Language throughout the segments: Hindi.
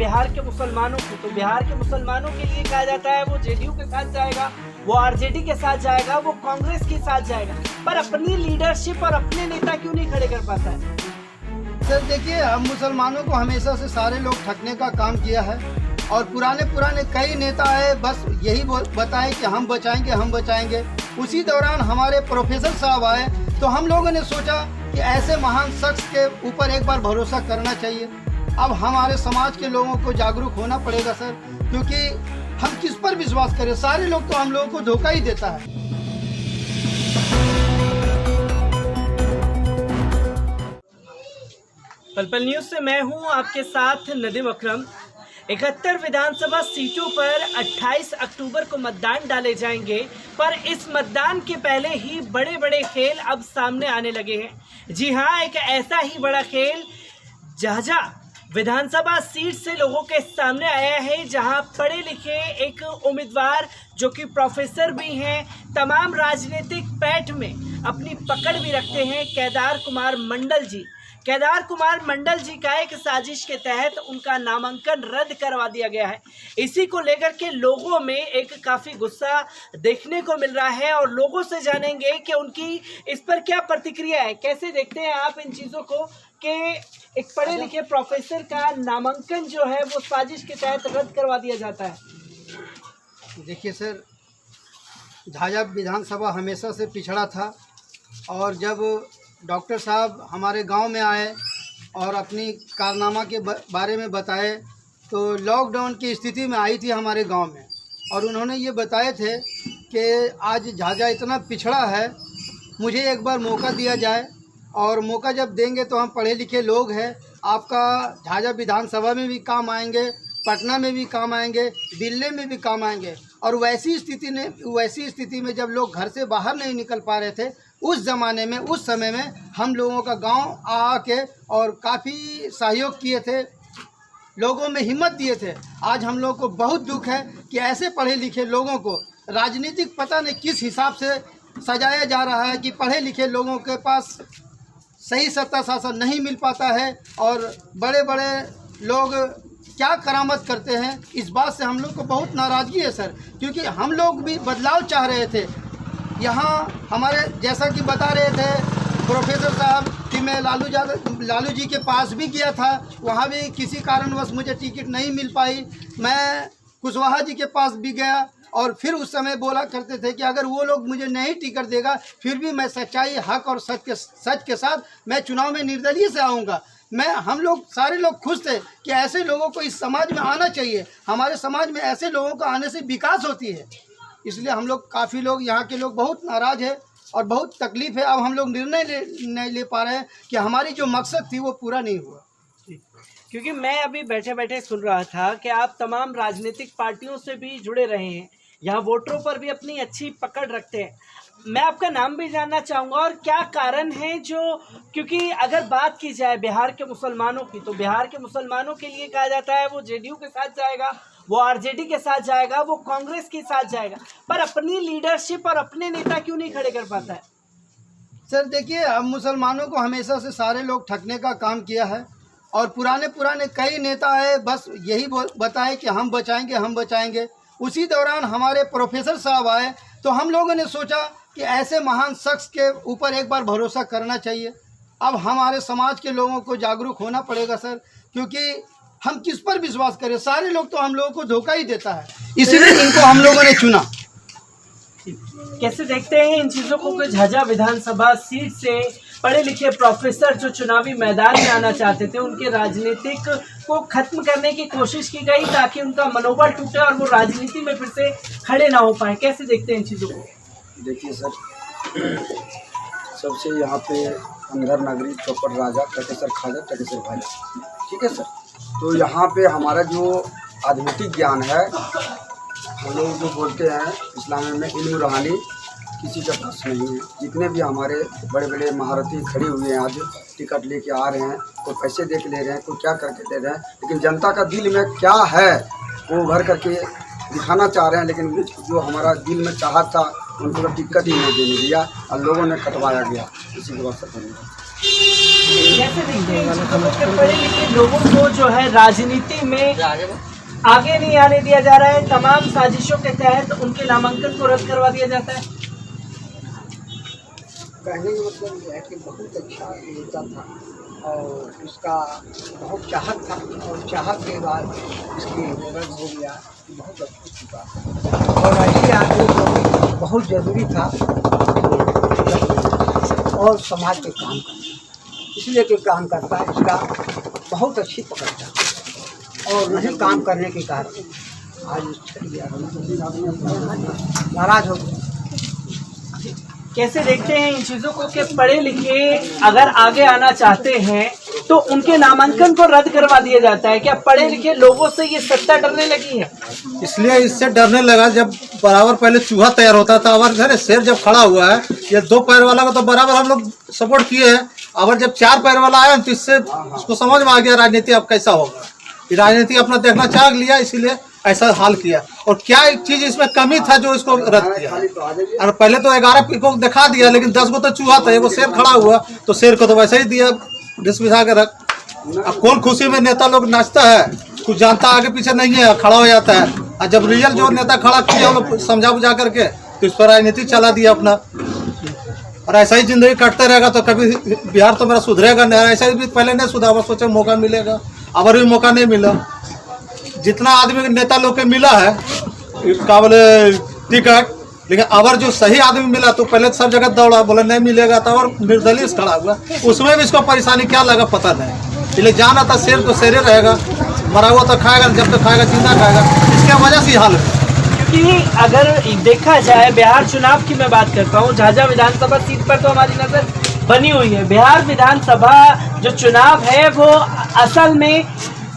बिहार के मुसलमानों की, तो बिहार के मुसलमानों के लिए कहा जाता है वो जेडीयू के साथ जाएगा, वो आरजेडी के साथ जाएगा, वो कांग्रेस के साथ जाएगा, पर अपनी लीडरशिप और अपने नेता क्यों नहीं खड़े कर पाता है? सर देखिए, हम मुसलमानों को हमेशा से सारे लोग ठगने का काम किया है और पुराने कई नेता है, बस यही बताए कि हम बचाएंगे हम बचाएंगे। उसी दौरान हमारे प्रोफेसर साहब आए तो हम लोगों ने सोचा कि ऐसे महान शख्स के ऊपर एक बार भरोसा करना चाहिए। अब हमारे समाज के लोगों को जागरूक होना पड़ेगा सर, क्योंकि हम किस पर विश्वास करें, सारे लोग तो हम लोगों को धोखा ही देता है। पल न्यूज से मैं हूं आपके साथ नदीम अकरम। 71 विधानसभा सीटों पर 28 अक्टूबर को मतदान डाले जाएंगे, पर इस मतदान के पहले ही बड़े बड़े खेल अब सामने आने लगे हैं। जी हां, एक ऐसा ही बड़ा खेल झाझा विधानसभा सीट से लोगों के सामने आया है, जहां पढ़े लिखे एक उम्मीदवार जो कि प्रोफेसर भी हैं, तमाम राजनीतिक पैठ में अपनी पकड़ भी रखते हैं, केदार कुमार मंडल जी। केदार कुमार मंडल जी का एक साजिश के तहत उनका नामांकन रद्द करवा दिया गया है। इसी को लेकर के लोगों में एक काफ़ी गुस्सा देखने को मिल रहा है और लोगों से जानेंगे कि उनकी इस पर क्या प्रतिक्रिया है। कैसे देखते हैं आप इन चीज़ों को कि एक पढ़े लिखे प्रोफेसर का नामांकन जो है वो साजिश के तहत रद्द करवा दिया जाता है? देखिए सर, झाझा विधानसभा हमेशा से पिछड़ा था और जब डॉक्टर साहब हमारे गांव में आए और अपनी कारनामा के बारे में बताए तो लॉकडाउन की स्थिति में आई थी हमारे गांव में, और उन्होंने ये बताए थे कि आज झाझा इतना पिछड़ा है, मुझे एक बार मौका दिया जाए और मौका जब देंगे तो हम पढ़े लिखे लोग हैं, आपका झाझा विधानसभा में भी काम आएंगे, पटना में भी काम आएंगे, दिल्ली में भी काम आएंगे। और वैसी स्थिति में जब लोग घर से बाहर नहीं निकल पा रहे थे, उस ज़माने में, उस समय में हम लोगों का गांव आके और काफ़ी सहयोग किए थे, लोगों में हिम्मत दिए थे। आज हम लोग को बहुत दुख है कि ऐसे पढ़े लिखे लोगों को राजनीतिक पता नहीं किस हिसाब से सजाया जा रहा है कि पढ़े लिखे लोगों के पास सही सत्ता शासन नहीं मिल पाता है और बड़े बड़े लोग क्या करामत करते हैं। इस बात से हम लोग को बहुत नाराज़गी है सर, क्योंकि हम लोग भी बदलाव चाह रहे थे। यहाँ हमारे जैसा कि बता रहे थे प्रोफेसर साहब कि मैं लालू जी के पास भी गया था, वहाँ भी किसी कारणवश मुझे टिकट नहीं मिल पाई। मैं कुशवाहा जी के पास भी गया और फिर उस समय बोला करते थे कि अगर वो लोग मुझे नहीं टिकट देगा फिर भी मैं सच्चाई, हक और सच के साथ मैं चुनाव में निर्दलीय से आऊँगा। हम लोग सारे लोग खुश थे कि ऐसे लोगों को इस समाज में आना चाहिए। हमारे समाज में ऐसे लोगों को आने से विकास होती है। इसलिए हम लोग काफ़ी लोग, यहाँ के लोग बहुत नाराज़ है और बहुत तकलीफ़ है। अब हम लोग निर्णय नहीं ले पा रहे हैं कि हमारी जो मकसद थी वो पूरा नहीं हुआ। क्योंकि मैं अभी बैठे बैठे सुन रहा था कि आप तमाम राजनीतिक पार्टियों से भी जुड़े रहे हैं, यहाँ वोटरों पर भी अपनी अच्छी पकड़ रखते हैं। मैं आपका नाम भी जानना चाहूँगा और क्या कारण है जो, क्योंकि अगर बात की जाए बिहार के मुसलमानों की, तो बिहार के मुसलमानों के लिए कहा जाता है वो जेडीयू के साथ जाएगा, वो आरजेडी के साथ जाएगा, वो कांग्रेस के साथ जाएगा, पर अपनी लीडरशिप और अपने नेता क्यों नहीं खड़े कर पाता है? सर देखिए, हम मुसलमानों को हमेशा से सारे लोग ठगने का काम किया है और पुराने कई नेता है, बस यही बताए कि हम बचाएंगे हम बचाएंगे। उसी दौरान हमारे प्रोफेसर साहब आए तो हम लोगों ने सोचा कि ऐसे महान शख्स के ऊपर एक बार भरोसा करना चाहिए। अब हमारे समाज के लोगों को जागरूक होना पड़ेगा सर, क्योंकि हम किस पर विश्वास करें, सारे लोग तो हम लोगों को धोखा ही देता है, इसलिए इनको हम लोगों ने चुना। कैसे देखते हैं इन चीज़ों को कि झाझा विधानसभा सीट से पढ़े लिखे प्रोफेसर जो चुनावी मैदान में आना चाहते थे, उनके राजनीतिक को खत्म करने की कोशिश की गई ताकि उनका मनोबल टूटे और वो राजनीति में फिर से खड़े ना हो पाए। कैसे देखते हैं इन चीज़ों को? देखिए सर, सबसे यहाँ पे अंधर नगरी चौपट राजा टकेसर खाजा टकेसर भाजा, ठीक है सर। तो यहाँ पे हमारा जो आध्यात्मिक ज्ञान है, हम लोग जो बोलते हैं इस्लाम में इल्म रूहानी, किसी का पास नहीं है। जितने भी हमारे बड़े बड़े महारथी खड़े हुए हैं, आज टिकट लेके आ रहे हैं, कोई पैसे दे के ले रहे हैं, कोई क्या करके दे रहे हैं, लेकिन जनता का दिल में क्या है वो भर करके दिखाना चाह रहे हैं। लेकिन जो हमारा दिल में चाहत था उनको टिकट ही नहीं देने दिया और लोगों ने कटवाया गया। इसी के बाद कैसे देखते हैं इन चीजों को कि पढ़े लिखे लोगों को जो है राजनीति में आगे नहीं आने दिया जा रहा है, तमाम साजिशों के तहत उनके नामांकन को रद्द करवा दिया जाता है? कहने का मतलब यह है कि बहुत अच्छा नेता था और इसका बहुत चाहत था और चाहत के बाद इसकी रद्द हो गया, बहुत अच्छा चुका और ऐसे आदमी को बहुत ज़रूरी था और समाज के काम करना, इसलिए कि काम करता है, इसका बहुत अच्छी पकड़ था और नहीं काम करने के कारण आज छट गया, नाराज हो गया। कैसे देखते हैं इन चीजों को कि पढ़े लिखे अगर आगे आना चाहते हैं तो उनके नामांकन को रद्द करवा दिया जाता है? क्या पढ़े लिखे लोगों से ये सत्ता डरने लगी है? इसलिए इससे डरने लगा जब बराबर पहले चूहा तैयार होता था, हमारे घर शेर जब खड़ा हुआ है, ये 2 पैर वाला को तो बराबर हम लोग सपोर्ट किए हैं, और जब 4 पैर वाला आया तो इससे उसको समझ में आ गया राजनीति अब कैसा होगा। राजनीति अपना देखना चाह लिया, इसीलिए ऐसा हाल किया। और क्या एक चीज इसमें कमी था जो इसको रद्द किया, और पहले तो 11 को दिखा दिया, लेकिन 10 को तो चूहा था, वो शेर खड़ा हुआ तो शेर को तो वैसे ही दिया, डिस बिठा के रख। अब कौन खुशी में नेता लोग नाचता है, कुछ जानता आगे पीछे नहीं है, खड़ा हो जाता है। और जब रियल जो नेता खड़ा किया समझा बुझा करके तो इस पर राजनीति चला दिया अपना, और ऐसा ही जिंदगी कटते रहेगा तो कभी बिहार तो मेरा सुधरेगा नहीं। ऐसा ही भी पहले नहीं सुधरा, सोचे मौका मिलेगा, अब भी मौका नहीं मिला। जितना आदमी नेता लोग के मिला है क्या बोले टिकट, लेकिन अवर जो सही आदमी मिला तो पहले सब जगह दौड़ा, बोला नहीं मिलेगा, तो और निर्दलीय खड़ा हुआ, उसमें भी इसको परेशानी क्या लगा पता नहीं। इसलिए जाना था शेर तो शेरे रहेगा, मरा हुआ तो खाएगा, जब तक खाएगा जिंदा खाएगा, इसके वजह से हाल है। क्योंकि अगर देखा जाए बिहार चुनाव की मैं बात करता हूँ, झाझा विधानसभा सीट पर तो हमारी नजर बनी हुई है। बिहार विधानसभा जो चुनाव है वो असल में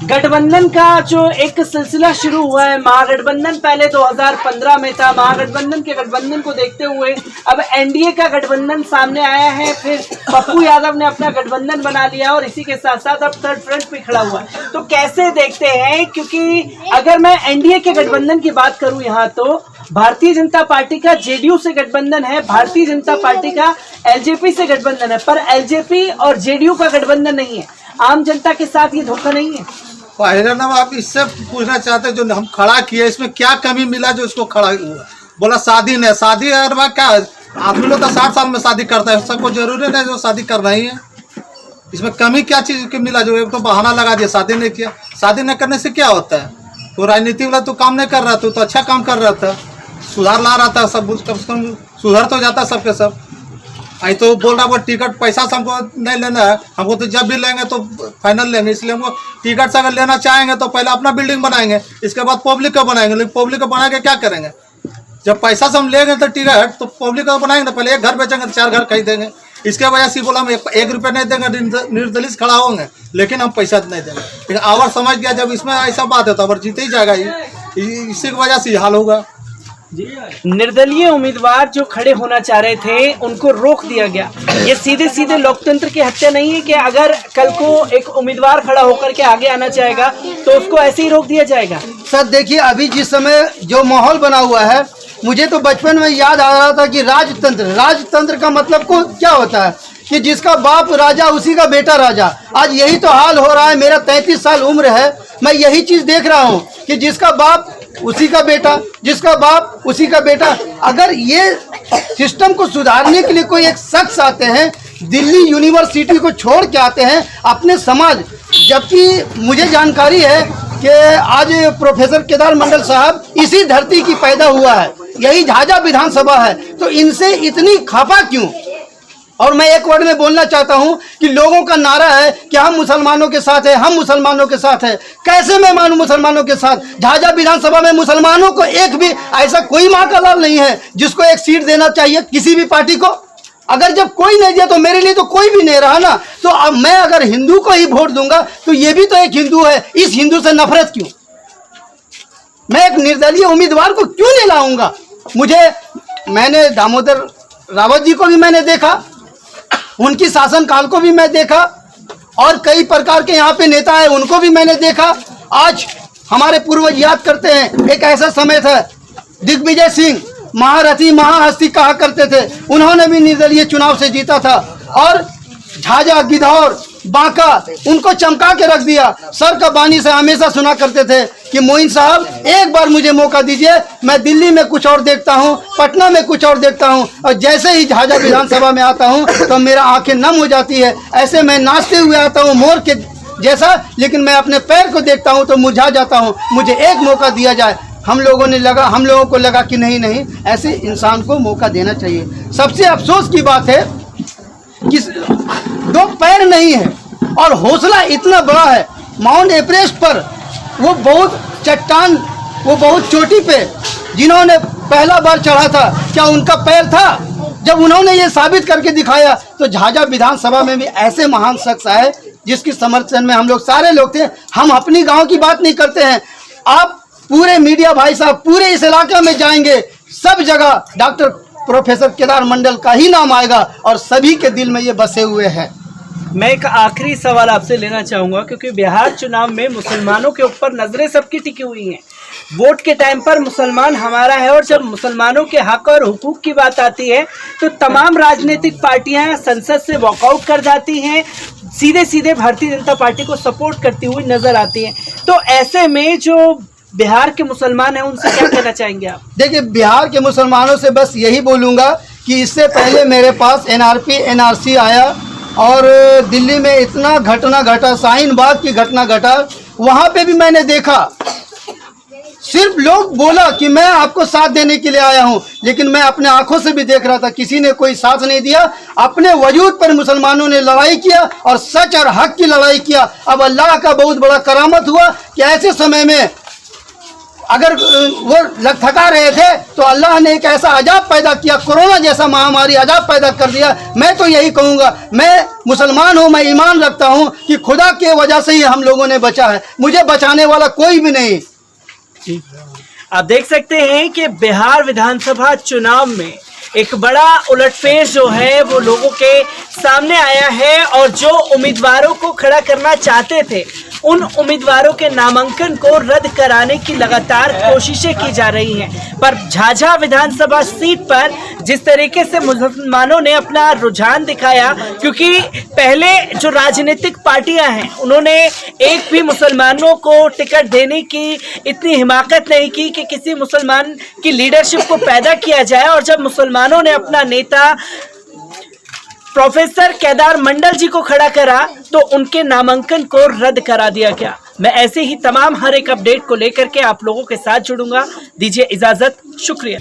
गठबंधन का जो एक सिलसिला शुरू हुआ है। महागठबंधन पहले 2015 में था, महागठबंधन के गठबंधन को देखते हुए अब एनडीए का गठबंधन सामने आया है, फिर पप्पू यादव ने अपना गठबंधन बना लिया और इसी के साथ साथ अब थर्ड फ्रंट पे खड़ा हुआ है। तो कैसे देखते हैं, क्योंकि अगर मैं एनडीए के गठबंधन की बात करूं यहाँ तो भारतीय जनता पार्टी का जेडीयू से गठबंधन है, भारतीय जनता पार्टी का एलजेपी से गठबंधन है, पर एलजेपी और जेडीयू का गठबंधन नहीं है। आम जनता के साथ ये धोखा नहीं है? पहले ना आप इससे पूछना चाहते जो हम खड़ा किए इसमें क्या कमी मिला जो इसको खड़ा हुआ? बोला शादी नहीं, शादी हर बार क्या आदमी लोग तो 60 साल में शादी करता है, सबको जरूरी नहीं जो शादी करना ही है। इसमें कमी क्या चीज़ की मिला जो एक तो बहाना लगा दिया, शादी नहीं किया। शादी नहीं करने से क्या होता है? तो राजनीति वाला तो काम नहीं कर रहा था, तो अच्छा काम कर रहा था, सुधार ला रहा था, सब कम से कम सुधर तो जाता सबके सब। आई तो बोल रहा वो टिकट पैसा से हमको नहीं लेना है, हमको तो जब भी लेंगे तो फाइनल लेंगे, इसलिए हमको टिकट से अगर लेना चाहेंगे तो पहले अपना बिल्डिंग बनाएंगे, इसके बाद पब्लिक का बनाएंगे। लेकिन पब्लिक का बना के क्या करेंगे? जब पैसा से हम लेंगे तो टिकट तो पब्लिक का बनाएंगे, पहले एक घर बेचेंगे तो 4 घर खरीदेंगे। इसके वजह से बोला हम 1 रुपया नहीं देंगे, निर्दलीय खड़ा होंगे, लेकिन हम पैसा नहीं देंगे। लेकिन आवर समझ गया जब इसमें ऐसा बात है तो आवर जीते ही जाएगा, इसी की वजह से हाल होगा। निर्दलीय उम्मीदवार जो खड़े होना चाह रहे थे उनको रोक दिया गया। ये सीधे सीधे लोकतंत्र की हत्या नहीं है कि अगर कल को एक उम्मीदवार खड़ा होकर के आगे आना चाहेगा तो उसको ऐसे ही रोक दिया जाएगा? सर देखिए, अभी जिस समय जो माहौल बना हुआ है, मुझे तो बचपन में याद आ रहा था कि राजतंत्र का मतलब को क्या होता है कि जिसका बाप राजा उसी का बेटा राजा। आज यही तो हाल हो रहा है। मेरा 33 साल उम्र है, मैं यही चीज देख रहा हूँ कि जिसका बाप उसी का बेटा, जिसका बाप उसी का बेटा। अगर ये सिस्टम को सुधारने के लिए कोई एक शख्स आते हैं, दिल्ली यूनिवर्सिटी को छोड़ के आते हैं अपने समाज, जबकि मुझे जानकारी है कि आज प्रोफेसर केदार मंडल साहब इसी धरती की पैदा हुआ है, यही झाझा विधानसभा है, तो इनसे इतनी खफा क्यों? और मैं एक वर्ड में बोलना चाहता हूं कि लोगों का नारा है कि हम मुसलमानों के साथ हैं, हम मुसलमानों के साथ हैं। कैसे मैं मानूं मुसलमानों के साथ? झाझा विधानसभा में मुसलमानों को एक भी ऐसा कोई माँ का लाल नहीं है जिसको एक सीट देना चाहिए किसी भी पार्टी को। अगर जब कोई नहीं दिया तो मेरे लिए तो कोई भी नहीं रहा ना। तो अब मैं अगर हिंदू को ही वोट दूंगा तो ये भी तो एक हिंदू है, इस हिंदू से नफरत क्यों? मैं एक निर्दलीय उम्मीदवार को क्यों नहीं लाऊंगा? मैंने दामोदर रावत जी को भी मैंने देखा, उनकी शासनकाल को भी मैं देखा, और कई प्रकार के यहाँ पे नेता हैं उनको भी मैंने देखा। आज हमारे पूर्वज याद करते हैं, एक ऐसा समय था दिग्विजय सिंह महारथी महाहस्ती कहा करते थे, उन्होंने भी निर्दलीय चुनाव से जीता था। और झाझा, गिद्धौर, बांका, उनको चमका के रख दिया। सर का बानी से हमेशा सुना करते थे कि मोइन साहब एक बार मुझे मौका दीजिए, मैं दिल्ली में कुछ और देखता हूँ, पटना में कुछ और देखता हूँ, और जैसे ही झाझा विधानसभा में आता हूँ तो मेरा आंखें नम हो जाती है। ऐसे मैं नाचते हुए आता हूँ मोर के जैसा, लेकिन मैं अपने पैर को देखता हूँ तो मुरझा जाता हूँ। मुझे एक मौका दिया जाए। हम लोगों को लगा कि नहीं, ऐसे इंसान को मौका देना चाहिए। सबसे अफसोस की बात है कि 2 पैर नहीं है और हौसला इतना बड़ा है। माउंट एवरेस्ट पर वो बहुत चट्टान, वो बहुत चोटी पे जिन्होंने पहला बार चढ़ा था, क्या उनका पैर था? जब उन्होंने ये साबित करके दिखाया तो झाझा विधानसभा में भी ऐसे महान शख्स आए जिसकी समर्थन में हम लोग सारे लोग थे। हम अपनी गांव की बात नहीं करते हैं। आप पूरे मीडिया भाई साहब पूरे इस इलाके में जाएंगे, सब जगह डॉक्टर प्रोफेसर केदार मंडल का ही नाम आएगा और सभी के दिल में ये बसे हुए हैं। मैं एक आखिरी सवाल आपसे लेना चाहूँगा, क्योंकि बिहार चुनाव में मुसलमानों के ऊपर नजरें सबकी टिकी हुई हैं। वोट के टाइम पर मुसलमान हमारा है, और जब मुसलमानों के हक और हुकूक की बात आती है तो तमाम राजनीतिक पार्टियां संसद से वॉकआउट कर जाती हैं, सीधे भारतीय जनता पार्टी को सपोर्ट करती हुई नजर आती हैं। तो ऐसे में जो बिहार के मुसलमान हैं उनसे क्या कहना चाहेंगे आप? देखिए, बिहार के मुसलमानों से बस यही बोलूँगा कि इससे पहले मेरे पास NRC आया और दिल्ली में इतना घटना घटा, शाहीन बाग की घटना घटा, वहाँ पे भी मैंने देखा। सिर्फ लोग बोला कि मैं आपको साथ देने के लिए आया हूँ, लेकिन मैं अपने आंखों से भी देख रहा था किसी ने कोई साथ नहीं दिया। अपने वजूद पर मुसलमानों ने लड़ाई किया और सच और हक की लड़ाई किया। अब अल्लाह का बहुत बड़ा करामत हुआ कि ऐसे समय में अगर वो थका रहे थे तो अल्लाह ने एक ऐसा अजाब पैदा किया, कोरोना जैसा महामारी अजाब पैदा कर दिया। मैं तो यही कहूँगा, मैं मुसलमान हूँ, मैं ईमान रखता हूँ कि खुदा के वजह से ही हम लोगों ने बचा है, मुझे बचाने वाला कोई भी नहीं। आप देख सकते हैं कि बिहार विधानसभा चुनाव में एक बड़ा उलटफेर जो है वो लोगों के सामने आया है, और जो उम्मीदवारों को खड़ा करना चाहते थे उन उम्मीदवारों के नामांकन को रद्द कराने की लगातार कोशिशें की जा रही हैं। पर झाझा विधानसभा सीट पर जिस तरीके से मुसलमानों ने अपना रुझान दिखाया, क्योंकि पहले जो राजनीतिक पार्टियां हैं उन्होंने एक भी मुसलमानों को टिकट देने की इतनी हिमाकत नहीं की कि किसी मुसलमान की लीडरशिप को पैदा किया जाए, और जब मुसलमानों ने अपना नेता प्रोफेसर केदार मंडल जी को खड़ा करा तो उनके नामांकन को रद्द करा दिया गया। मैं ऐसे ही तमाम हर एक अपडेट को लेकर के आप लोगों के साथ जुड़ूंगा। दीजिए इजाजत, शुक्रिया।